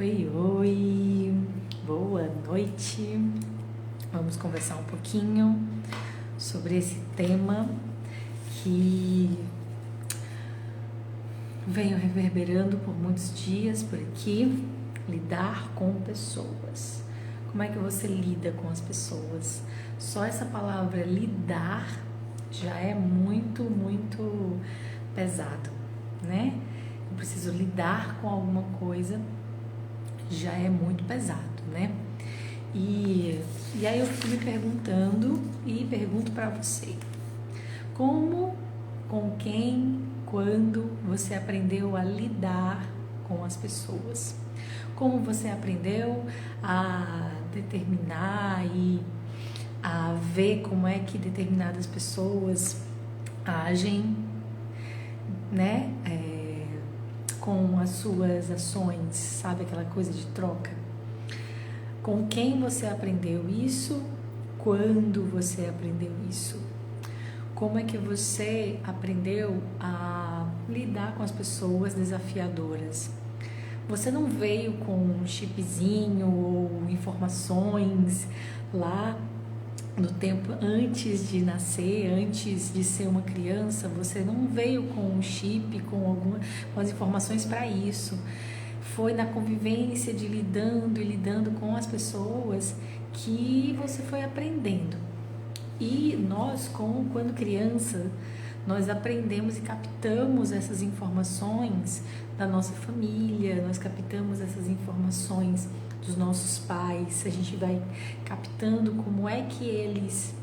Oi, oi, boa noite. Vamos conversar um pouquinho sobre esse tema que venho reverberando por muitos dias por aqui: lidar com pessoas. Como é que você lida com as pessoas? Só essa palavra lidar já é muito pesado, né? Eu preciso lidar com alguma coisa, já é muito pesado, né? E aí eu fui me perguntando e pergunto para você: como, com quem, quando você aprendeu a lidar com as pessoas? Como você aprendeu a determinar e a ver como é que determinadas pessoas agem, né? Com as suas ações, sabe, aquela coisa de troca? Com quem você aprendeu isso? Quando você aprendeu isso? Como é que você aprendeu a lidar com as pessoas desafiadoras? Você não veio com um chipzinho ou informações lá no tempo antes de nascer, antes de ser uma criança. Você não veio com um chip, com as informações para isso. Foi na convivência de lidando com as pessoas que você foi aprendendo. E nós, quando criança, nós aprendemos e captamos essas informações da nossa família, nós captamos essas informações dos nossos pais, a gente vai captando como é que eles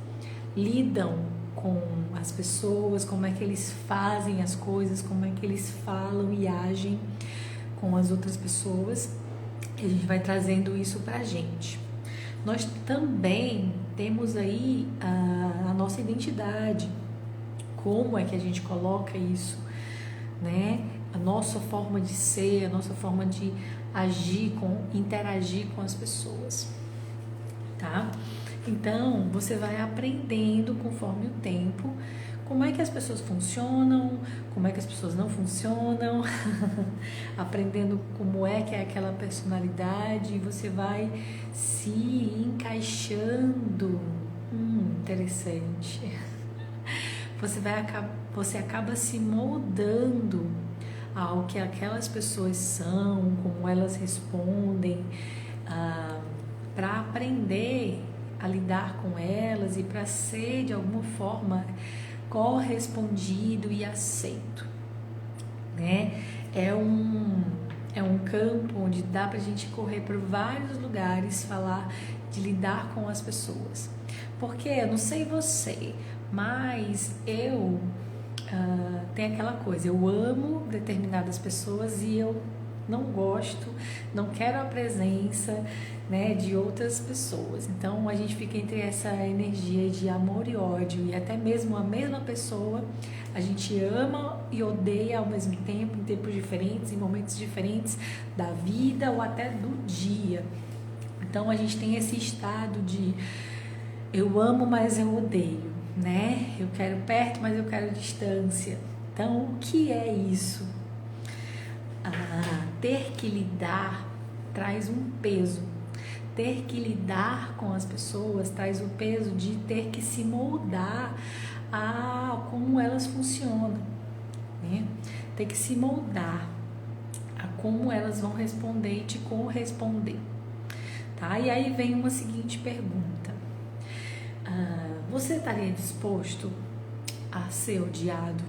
lidam com as pessoas, como é que eles fazem as coisas, como é que eles falam e agem com as outras pessoas, e a gente vai trazendo isso pra gente. Nós também temos aí a nossa identidade, como é que a gente coloca isso, né? A nossa forma de ser, a nossa forma de agir, interagir com as pessoas, tá? Então, você vai aprendendo conforme o tempo como é que as pessoas funcionam, como é que as pessoas não funcionam, aprendendo como é que é aquela personalidade, e você vai se encaixando. Interessante. Você acaba se moldando ao que aquelas pessoas são, como elas respondem, para aprender a lidar com elas e para ser de alguma forma correspondido e aceito, né? É um campo onde dá pra gente correr por vários lugares, falar de lidar com as pessoas. Porque eu não sei você, mas eu tenho aquela coisa, eu amo determinadas pessoas e eu não gosto, não quero a presença, né, de outras pessoas. Então a gente fica entre essa energia de amor e ódio, e até mesmo a mesma pessoa a gente ama e odeia ao mesmo tempo, em tempos diferentes, em momentos diferentes da vida ou até do dia. Então a gente tem esse estado de eu amo, mas eu odeio, né? Eu quero perto, mas eu quero distância. Então o que é isso? Ter que lidar traz um peso. Ter que lidar com as pessoas traz o peso de ter que se moldar a como elas funcionam, né? Ter que se moldar a como elas vão responder e te corresponder, tá? E aí vem uma seguinte pergunta: você estaria disposto a ser odiado?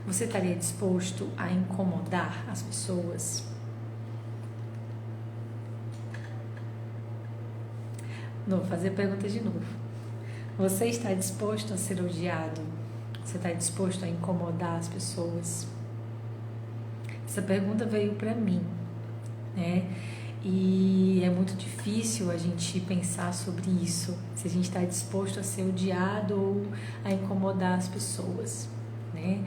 Você estaria disposto a incomodar as pessoas? Vou fazer a pergunta de novo. Você está disposto a ser odiado? Você está disposto a incomodar as pessoas? Essa pergunta veio para mim, né? E é muito difícil a gente pensar sobre isso, se a gente está disposto a ser odiado ou a incomodar as pessoas, né?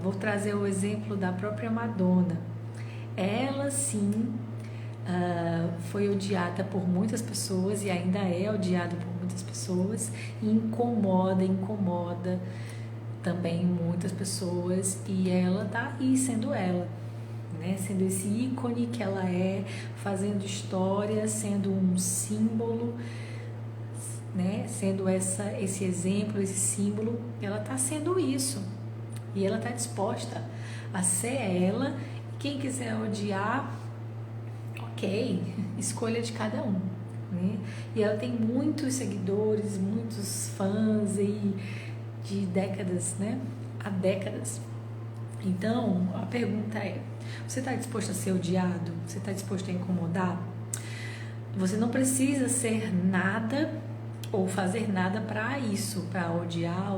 Vou trazer o exemplo da própria Madonna. Ela sim foi odiada por muitas pessoas e ainda é odiada por muitas pessoas, e incomoda também muitas pessoas, e ela tá aí sendo ela, né? Sendo esse ícone que ela é, fazendo história, sendo um símbolo, né? Sendo esse exemplo, esse símbolo, ela está sendo isso. E ela está disposta a ser ela. Quem quiser odiar, ok, escolha de cada um, né? E ela tem muitos seguidores, muitos fãs aí de décadas, né? Há décadas. Então, a pergunta é: você está disposto a ser odiado? Você está disposto a incomodar? Você não precisa ser nada ou fazer nada para isso, para odiar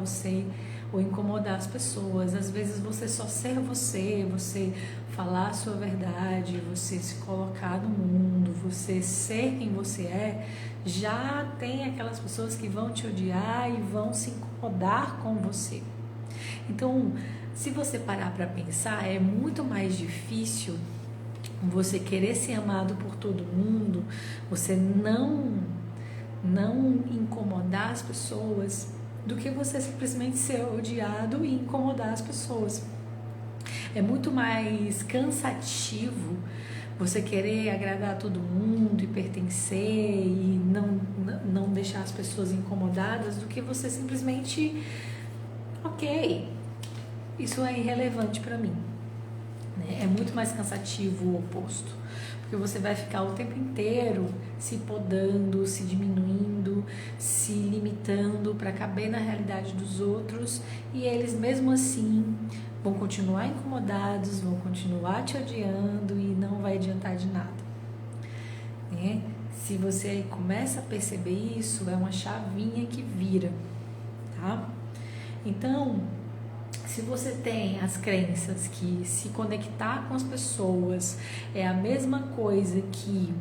ou incomodar as pessoas. Às vezes você só ser você falar a sua verdade, você se colocar no mundo, você ser quem você é, já tem aquelas pessoas que vão te odiar e vão se incomodar com você. Então, se você parar para pensar, é muito mais difícil você querer ser amado por todo mundo, você não incomodar as pessoas, do que você simplesmente ser odiado e incomodar as pessoas. É muito mais cansativo você querer agradar todo mundo e pertencer e não deixar as pessoas incomodadas, do que você simplesmente, ok, isso é irrelevante para mim. É muito mais cansativo o oposto, porque você vai ficar o tempo inteiro se podando, se diminuindo, se limitando para caber na realidade dos outros, e eles mesmo assim vão continuar incomodados, vão continuar te odiando e não vai adiantar de nada, né? Se você começa a perceber isso, é uma chavinha que vira, tá? Então, se você tem as crenças que se conectar com as pessoas é a mesma coisa que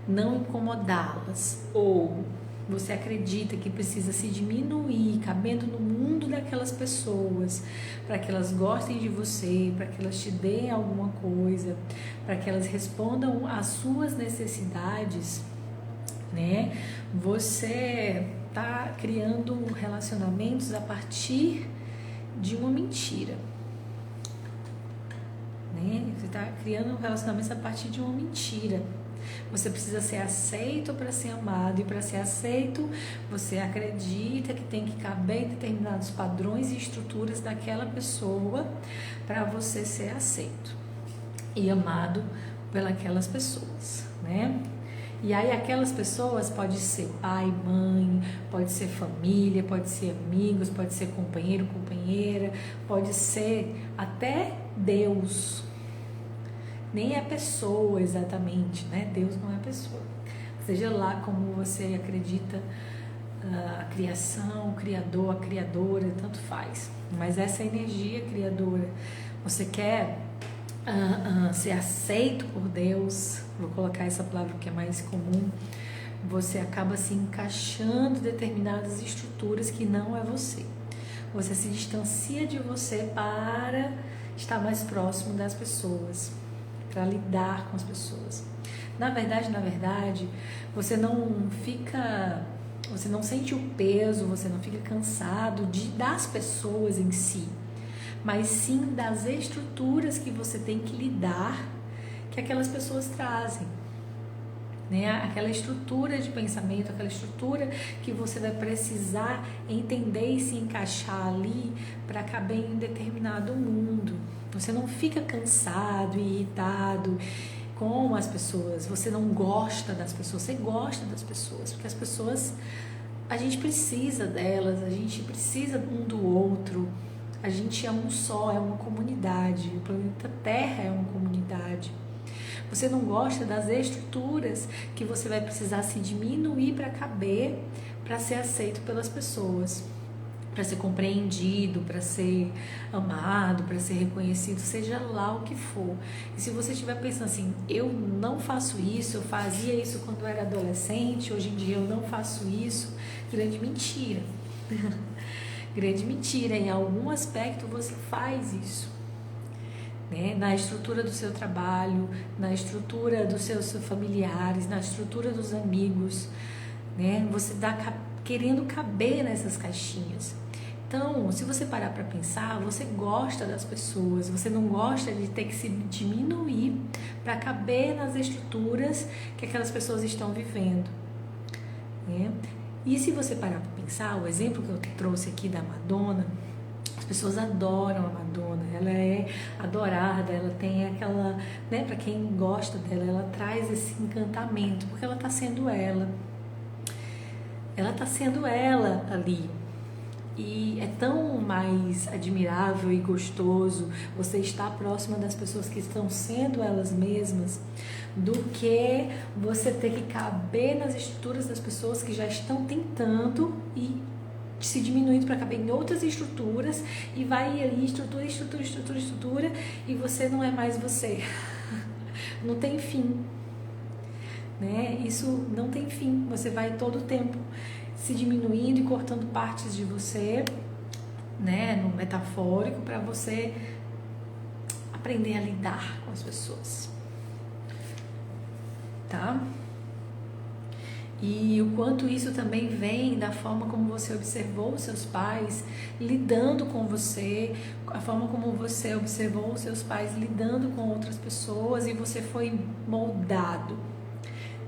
não incomodá-las, ou você acredita que precisa se diminuir, cabendo no mundo daquelas pessoas, para que elas gostem de você, para que elas te deem alguma coisa, para que elas respondam às suas necessidades, né? Você está criando relacionamentos a partir de uma mentira, né? Você está criando um relacionamento a partir de uma mentira. Você precisa ser aceito para ser amado, e para ser aceito você acredita que tem que caber em determinados padrões e estruturas daquela pessoa para você ser aceito e amado pelas pessoas, né? E aí aquelas pessoas pode ser pai, mãe, pode ser família, pode ser amigos, pode ser companheiro, companheira, pode ser até Deus. Nem é pessoa exatamente, né? Deus não é pessoa. Seja lá como você acredita, a criação, o criador, a criadora, tanto faz. Mas essa energia criadora, você quer ser aceito por Deus, vou colocar essa palavra que é mais comum, você acaba se encaixando em determinadas estruturas que não é você. Você se distancia de você para estar mais próximo das pessoas, para lidar com as pessoas. Na verdade, você não sente o peso, você não fica cansado das pessoas em si, mas sim das estruturas que você tem que lidar, que aquelas pessoas trazem, né? Aquela estrutura de pensamento, aquela estrutura que você vai precisar entender e se encaixar ali para caber em um determinado mundo. Você não fica cansado e irritado com as pessoas, você não gosta das pessoas, você gosta das pessoas, porque as pessoas, a gente precisa delas, a gente precisa um do outro, a gente é um só, é uma comunidade, o planeta Terra é uma comunidade. Você não gosta das estruturas que você vai precisar se diminuir para caber, para ser aceito pelas pessoas, para ser compreendido, para ser amado, para ser reconhecido, seja lá o que for. E se você estiver pensando assim, eu não faço isso, eu fazia isso quando eu era adolescente, hoje em dia eu não faço isso, grande mentira. Grande mentira, em algum aspecto você faz isso, né? Na estrutura do seu trabalho, na estrutura dos seus familiares, na estrutura dos amigos, né? Você está querendo caber nessas caixinhas. Então, se você parar para pensar, você gosta das pessoas, você não gosta de ter que se diminuir para caber nas estruturas que aquelas pessoas estão vivendo, né? E se você parar para pensar, o exemplo que eu trouxe aqui da Madonna, as pessoas adoram a Madonna, ela é adorada, ela tem aquela, né, para quem gosta dela, ela traz esse encantamento, porque ela está sendo ela. Ela está sendo ela ali. E é tão mais admirável e gostoso você estar próxima das pessoas que estão sendo elas mesmas do que você ter que caber nas estruturas das pessoas que já estão tentando e se diminuindo para caber em outras estruturas e vai ali estrutura e você não é mais você. Não tem fim, né? Isso não tem fim. Você vai todo o tempo se diminuindo e cortando partes de você, né, no metafórico, para você aprender a lidar com as pessoas, tá? E o quanto isso também vem da forma como você observou os seus pais lidando com você, a forma como você observou os seus pais lidando com outras pessoas e você foi moldado,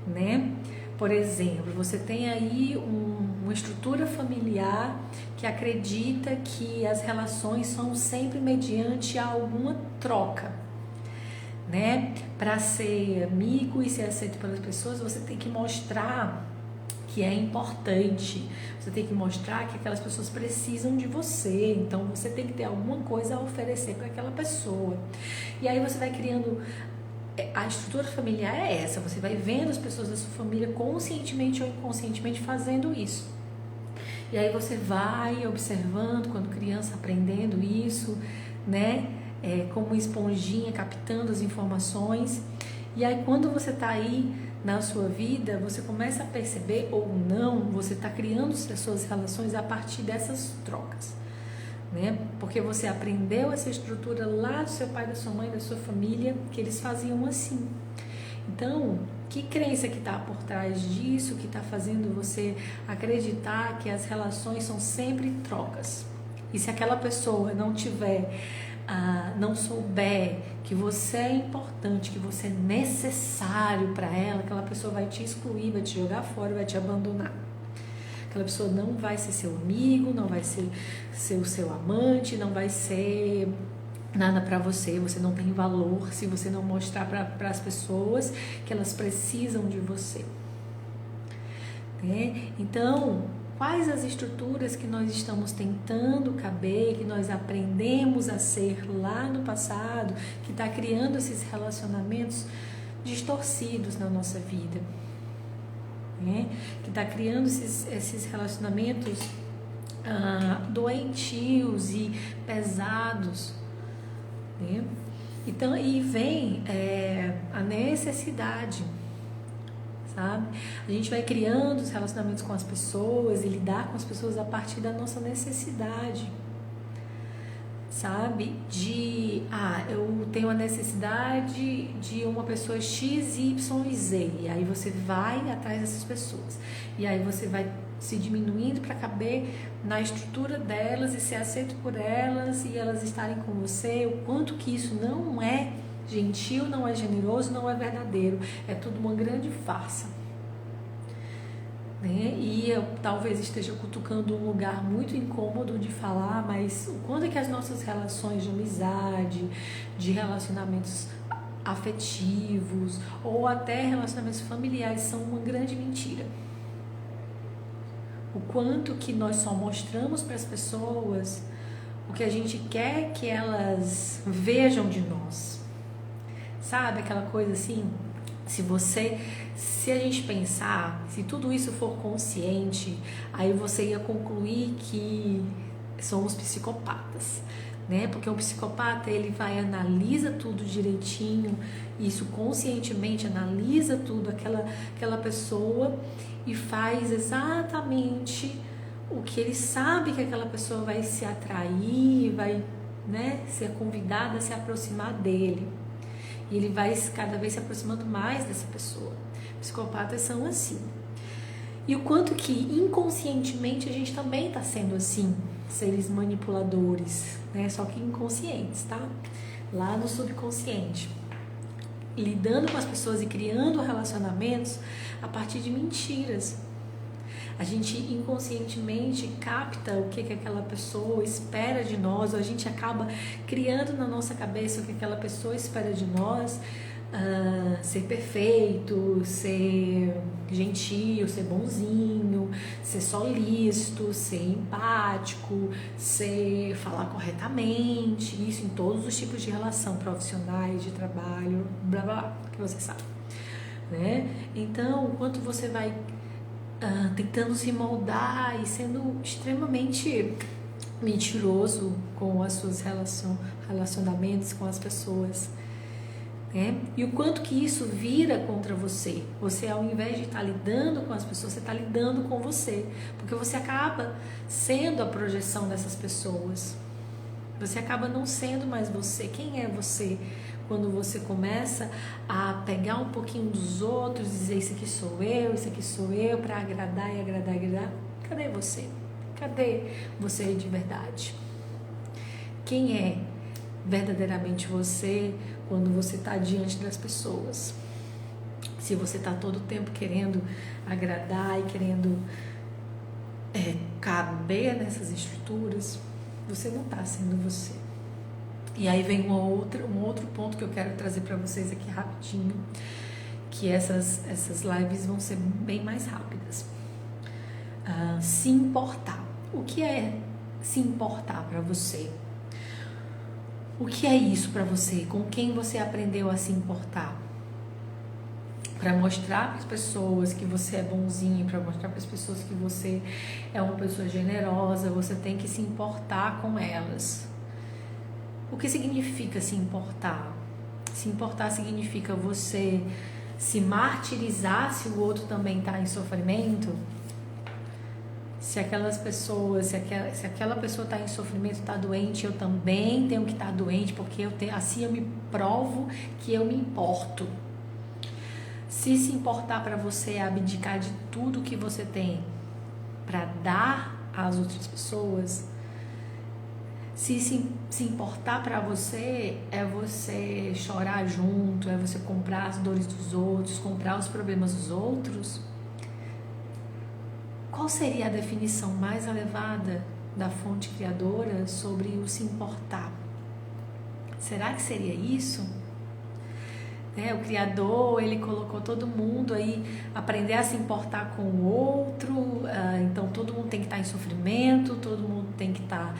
né? Por exemplo, você tem aí uma estrutura familiar que acredita que as relações são sempre mediante alguma troca, né? Para ser amigo e ser aceito pelas pessoas, você tem que mostrar que é importante, você tem que mostrar que aquelas pessoas precisam de você, então você tem que ter alguma coisa a oferecer para aquela pessoa. E aí você vai criando. A estrutura familiar é essa, você vai vendo as pessoas da sua família conscientemente ou inconscientemente fazendo isso. E aí você vai observando, quando criança, aprendendo isso, né? Como esponjinha, captando as informações. E aí quando você está aí na sua vida, você começa a perceber ou não, você está criando as suas relações a partir dessas trocas, né? Porque você aprendeu essa estrutura lá do seu pai, da sua mãe, da sua família, que eles faziam assim. Então, que crença que está por trás disso, que está fazendo você acreditar que as relações são sempre trocas? E se aquela pessoa não tiver, não souber que você é importante, que você é necessário para ela, aquela pessoa vai te excluir, vai te jogar fora, vai te abandonar. Aquela pessoa não vai ser seu amigo, não vai ser o seu amante, não vai ser nada para você, você não tem valor se você não mostrar para as pessoas que elas precisam de você, né? Então, quais as estruturas que nós estamos tentando caber, que nós aprendemos a ser lá no passado, que está criando esses relacionamentos distorcidos na nossa vida? Né? Que está criando esses relacionamentos doentios e pesados, né? Então, e vem a necessidade, sabe? A gente vai criando os relacionamentos com as pessoas e lidar com as pessoas a partir da nossa necessidade, sabe? Eu tenho a necessidade de uma pessoa X, Y e Z, e aí você vai atrás dessas pessoas, e aí você vai se diminuindo para caber na estrutura delas e ser aceito por elas e elas estarem com você. O quanto que isso não é gentil, não é generoso, não é verdadeiro, é tudo uma grande farsa, né? E eu talvez esteja cutucando um lugar muito incômodo de falar, mas o quanto é que as nossas relações de amizade, de relacionamentos afetivos ou até relacionamentos familiares são uma grande mentira. O quanto que nós só mostramos para as pessoas o que a gente quer que elas vejam de nós, sabe? Aquela coisa assim, se a gente pensar, se tudo isso for consciente, aí você ia concluir que somos psicopatas, né? Porque o psicopata, ele analisa tudo direitinho, isso conscientemente, analisa tudo, aquela pessoa, e faz exatamente o que ele sabe que aquela pessoa vai se atrair, vai, né, ser convidada a se aproximar dele. E ele vai cada vez se aproximando mais dessa pessoa. Psicopatas são assim. E o quanto que inconscientemente a gente também está sendo assim, seres manipuladores, né? Só que inconscientes, tá? Lá no subconsciente. Lidando com as pessoas e criando relacionamentos a partir de mentiras. A gente inconscientemente capta o que aquela pessoa espera de nós, ou a gente acaba criando na nossa cabeça o que aquela pessoa espera de nós, ser perfeito, ser gentil, ser bonzinho, ser solícito, ser empático, falar corretamente, isso em todos os tipos de relação, profissionais, de trabalho, blá blá blá, que você sabe, né? Então, enquanto você vai tentando se moldar e sendo extremamente mentiroso com os seus relacionamentos com as pessoas, né? E o quanto que isso vira contra você. Você, ao invés de estar lidando com as pessoas, você está lidando com você, porque você acaba sendo a projeção dessas pessoas. Você acaba não sendo mais você. Quem é você? Quando você começa a pegar um pouquinho dos outros, dizer isso aqui sou eu, para agradar e agradar e agradar. Cadê você? Cadê você de verdade? Quem é verdadeiramente você quando você está diante das pessoas? Se você está todo o tempo querendo agradar e querendo caber nessas estruturas, você não está sendo você. E aí vem um outro ponto que eu quero trazer para vocês aqui rapidinho, que essas lives vão ser bem mais rápidas. Se importar. O que é se importar para você? O que é isso para você? Com quem você aprendeu a se importar? Para mostrar para as pessoas que você é bonzinho, para mostrar para as pessoas que você é uma pessoa generosa, você tem que se importar com elas. O que significa se importar? Se importar significa você se martirizar se o outro também está em sofrimento? Se aquelas pessoas, se aquela pessoa está em sofrimento, está doente, eu também tenho que estar doente, porque assim eu me provo que eu me importo. Se importar para você é abdicar de tudo que você tem para dar às outras pessoas, se importar para você é você chorar junto, é você comprar as dores dos outros, comprar os problemas dos outros, qual seria a definição mais elevada da fonte criadora sobre o se importar? Será que seria isso? O Criador, ele colocou todo mundo aí aprender a se importar com o outro, então todo mundo tem que estar em sofrimento, todo mundo tem que estar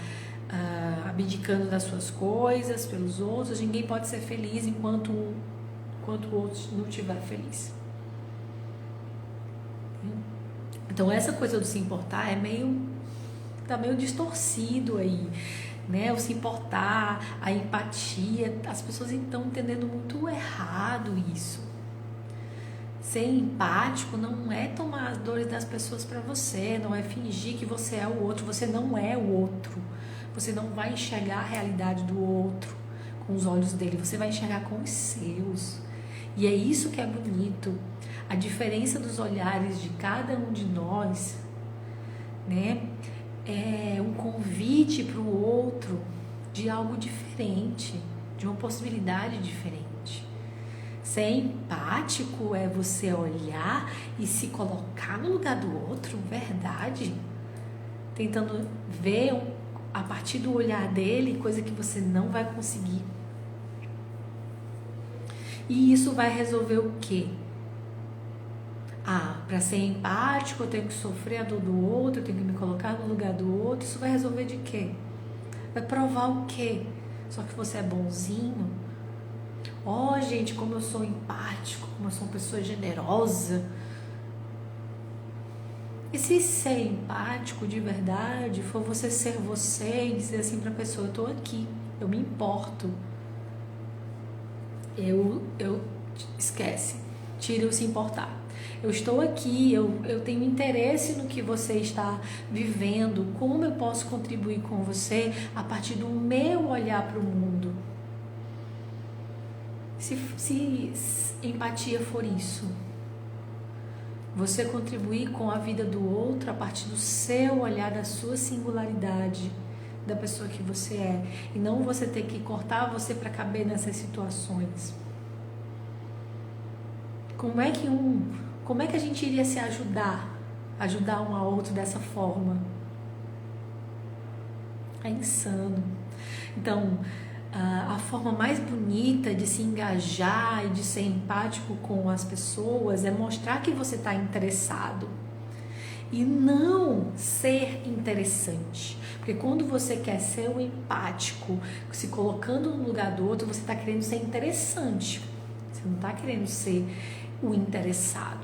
abdicando das suas coisas pelos outros. Ninguém pode ser feliz enquanto o outro não estiver feliz. Então essa coisa do se importar tá meio distorcido aí, né? O se importar, a empatia, as pessoas estão entendendo muito errado isso. Ser empático não é tomar as dores das pessoas para você, não é fingir que você é o outro. Você não é o outro. Você não vai enxergar a realidade do outro com os olhos dele, você vai enxergar com os seus. E é isso que é bonito. A diferença dos olhares de cada um de nós, né, é um convite para o outro de algo diferente, de uma possibilidade diferente. Ser empático é você olhar e se colocar no lugar do outro, verdade, tentando ver a partir do olhar dele coisa que você não vai conseguir. E isso vai resolver o quê? Para ser empático eu tenho que sofrer a dor do outro, eu tenho que me colocar no lugar do outro. Isso vai resolver de quê? Vai provar o quê? Só que você é bonzinho? Gente, como eu sou empático, como eu sou uma pessoa generosa. E se ser empático de verdade for você ser você e dizer assim pra pessoa, eu tô aqui, eu me importo. Esquece, tira o se importar. Eu estou aqui, eu tenho interesse no que você está vivendo, como eu posso contribuir com você a partir do meu olhar para o mundo. Se empatia for isso, Você contribuir com a vida do outro a partir do seu olhar, da sua singularidade, da pessoa que você é, e não você ter que cortar você para caber nessas situações. Como é que a gente iria se ajudar um ao outro dessa forma? É insano. Então, a forma mais bonita de se engajar e de ser empático com as pessoas é mostrar que você está interessado e não ser interessante. Porque quando você quer ser o empático, se colocando no lugar do outro, você está querendo ser interessante. Você não está querendo ser o interessado,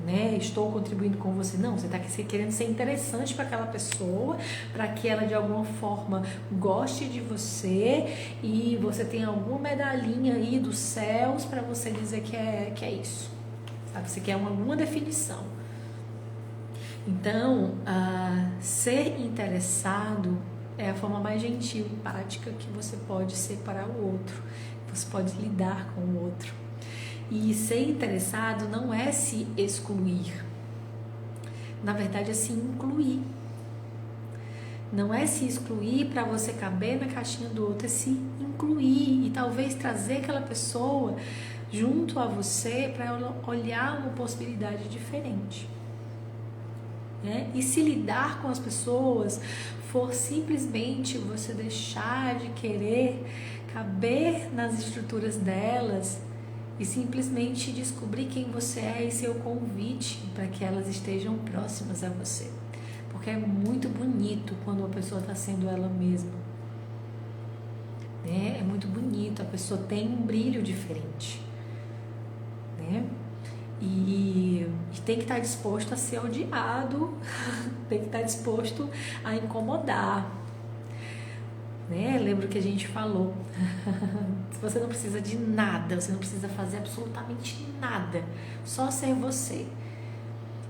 né? Estou contribuindo com você. Não, você está querendo ser interessante para aquela pessoa, para que ela de alguma forma goste de você e você tenha alguma medalhinha aí dos céus para você dizer que é isso, sabe? Você quer alguma definição. Então, ser interessado é a forma mais gentil e empática que você pode ser para o outro. Você pode lidar com o outro. E ser interessado não é se excluir. Na verdade, é se incluir. Não é se excluir para você caber na caixinha do outro, é se incluir e talvez trazer aquela pessoa junto a você para olhar uma possibilidade diferente. Né? E se lidar com as pessoas for simplesmente você deixar de querer caber nas estruturas delas e simplesmente descobrir quem você é e ser o convite para que elas estejam próximas a você. Porque é muito bonito quando a pessoa está sendo ela mesma. Né? É muito bonito, a pessoa tem um brilho diferente. Né? E tem que estar disposto a ser odiado, tem que estar disposto a incomodar. Né? Lembro que a gente falou, você não precisa de nada, você não precisa fazer absolutamente nada, só ser você.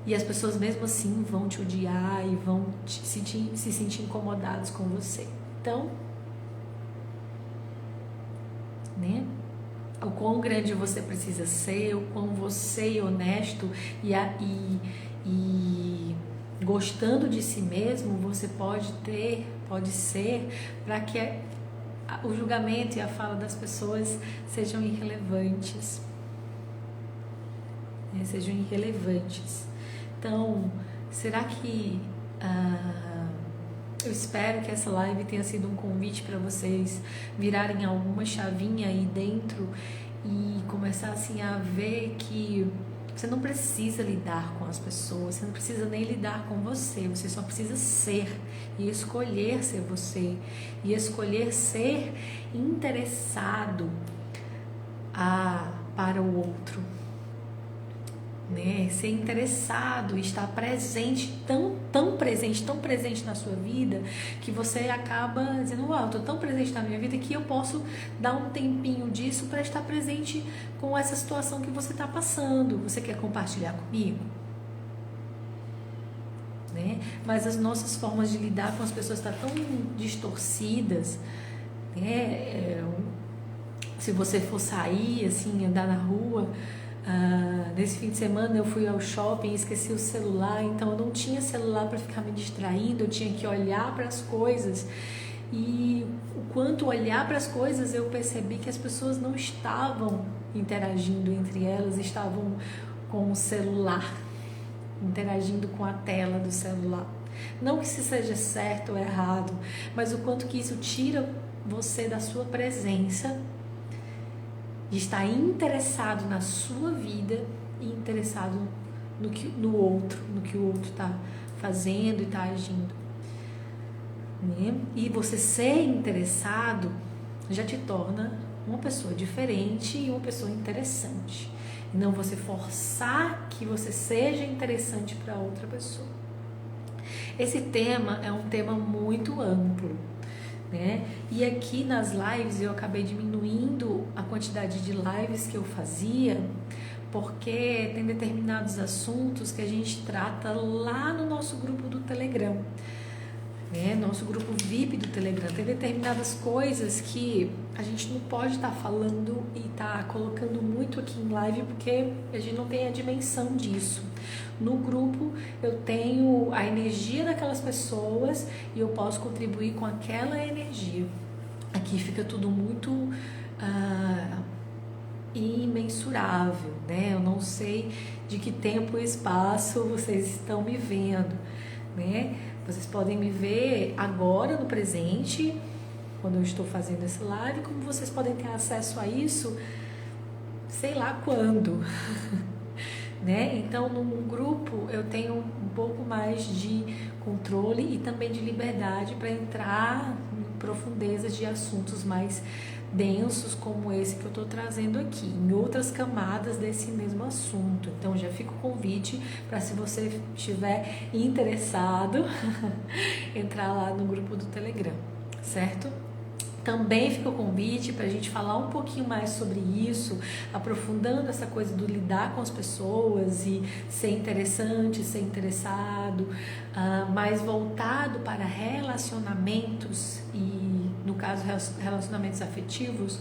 E as pessoas mesmo assim vão te odiar e vão se sentir incomodados com você. Então, né? O quão grande você precisa ser, o quão você é honesto e gostando de si mesmo, você pode ser, para que o julgamento e a fala das pessoas sejam irrelevantes. Sejam irrelevantes. Então, será que eu espero que essa live tenha sido um convite para vocês virarem alguma chavinha aí dentro e começar assim a ver que você não precisa lidar com as pessoas, você não precisa nem lidar com você só precisa ser e escolher ser você e escolher ser interessado para o outro. Né? Ser interessado, estar presente, tão presente na sua vida, que você acaba dizendo, uau, eu estou tão presente na minha vida que eu posso dar um tempinho disso para estar presente com essa situação que você está passando. Você quer compartilhar comigo? Né? Mas as nossas formas de lidar com as pessoas estão tão distorcidas, né? Se você for sair, assim, andar na rua, nesse fim de semana eu fui ao shopping e esqueci o celular, então eu não tinha celular para ficar me distraindo, eu tinha que olhar para as coisas, e o quanto olhar para as coisas eu percebi que as pessoas não estavam interagindo entre elas, estavam com o celular, interagindo com a tela do celular. Não que isso seja certo ou errado, mas o quanto que isso tira você da sua presença, de estar interessado na sua vida e interessado no outro, no que o outro está fazendo e está agindo. Né? E você ser interessado já te torna uma pessoa diferente e uma pessoa interessante. E não você forçar que você seja interessante para outra pessoa. Esse tema é um tema muito amplo. Né? E aqui nas lives eu acabei diminuindo a quantidade de lives que eu fazia, porque tem determinados assuntos que a gente trata lá no nosso grupo do Telegram, né? Nosso grupo VIP do Telegram. Tem determinadas coisas que a gente não pode estar falando e estar colocando muito muito aqui em live porque a gente não tem a dimensão disso. No grupo eu tenho a energia daquelas pessoas e eu posso contribuir com aquela energia. Aqui fica tudo muito imensurável, né? Eu não sei de que tempo e espaço vocês estão me vendo, né? Vocês podem me ver agora no presente, quando eu estou fazendo essa live, como vocês podem ter acesso a isso, sei lá quando, né? Então, num grupo eu tenho um pouco mais de controle e também de liberdade para entrar em profundezas de assuntos mais densos como esse que eu estou trazendo aqui, em outras camadas desse mesmo assunto. Então já fica o convite para, se você estiver interessado, entrar lá no grupo do Telegram, certo? Também fica o convite para a gente falar um pouquinho mais sobre isso, aprofundando essa coisa do lidar com as pessoas e ser interessante, ser interessado, mais voltado para relacionamentos e, no caso, relacionamentos afetivos.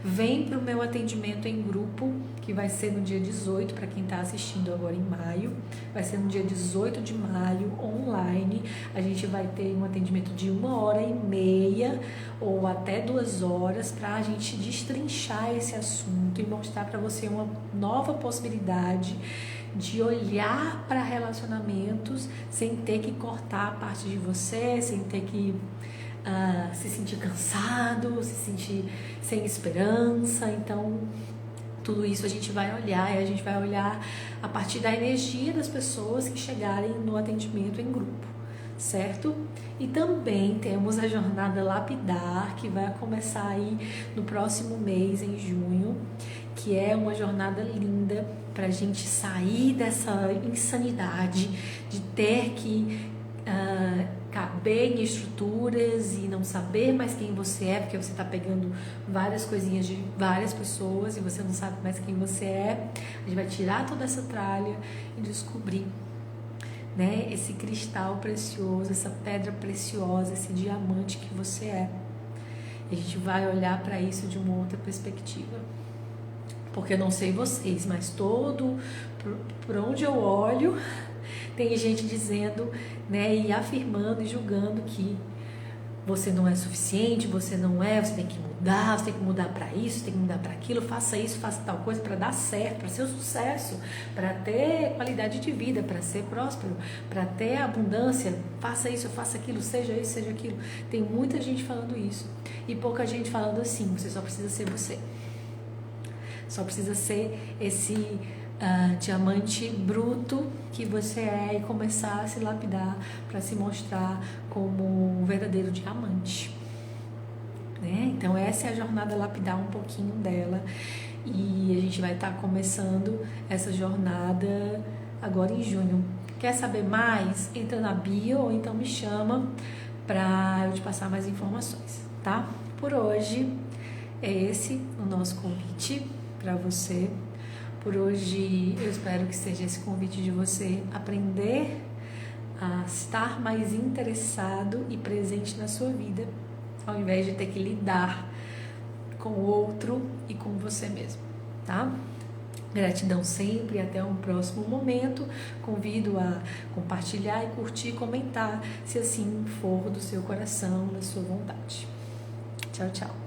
Vem para o meu atendimento em grupo, que vai ser no dia 18, para quem está assistindo agora em maio. Vai ser no dia 18 de maio, online. A gente vai ter um atendimento de 1h30 ou até 2 horas para a gente destrinchar esse assunto e mostrar para você uma nova possibilidade de olhar para relacionamentos sem ter que cortar a parte de você, sem ter que se sentir cansado, se sentir sem esperança. Então, tudo isso a gente vai olhar, e a gente vai olhar a partir da energia das pessoas que chegarem no atendimento em grupo, certo? E também temos a jornada Lapidar, que vai começar aí no próximo mês, em junho, que é uma jornada linda para a gente sair dessa insanidade de ter que caber em estruturas e não saber mais quem você é, porque você está pegando várias coisinhas de várias pessoas e você não sabe mais quem você é. A gente vai tirar toda essa tralha e descobrir, né, esse cristal precioso, essa pedra preciosa, esse diamante que você é. E a gente vai olhar para isso de uma outra perspectiva. Porque eu não sei vocês, mas por onde eu olho, tem gente dizendo, né, e afirmando e julgando que você não é suficiente, você tem que mudar, você tem que mudar para isso, tem que mudar para aquilo, faça isso, faça tal coisa para dar certo, para ser um sucesso, para ter qualidade de vida, para ser próspero, para ter abundância, faça isso, faça aquilo, seja isso, seja aquilo. Tem muita gente falando isso e pouca gente falando assim: você só precisa ser você. Só precisa ser esse diamante bruto que você é e começar a se lapidar para se mostrar como um verdadeiro diamante, né? Então essa é a jornada Lapidar, um pouquinho dela, e a gente vai estar começando essa jornada agora em junho. Quer saber mais? Entra na bio ou então me chama para eu te passar mais informações, tá? Por hoje é esse o nosso convite para você. Por hoje eu espero que seja esse convite de você aprender a estar mais interessado e presente na sua vida, ao invés de ter que lidar com o outro e com você mesmo, tá? Gratidão sempre e até um próximo momento. Convido a compartilhar e curtir e comentar, se assim for do seu coração, da sua vontade. Tchau, tchau.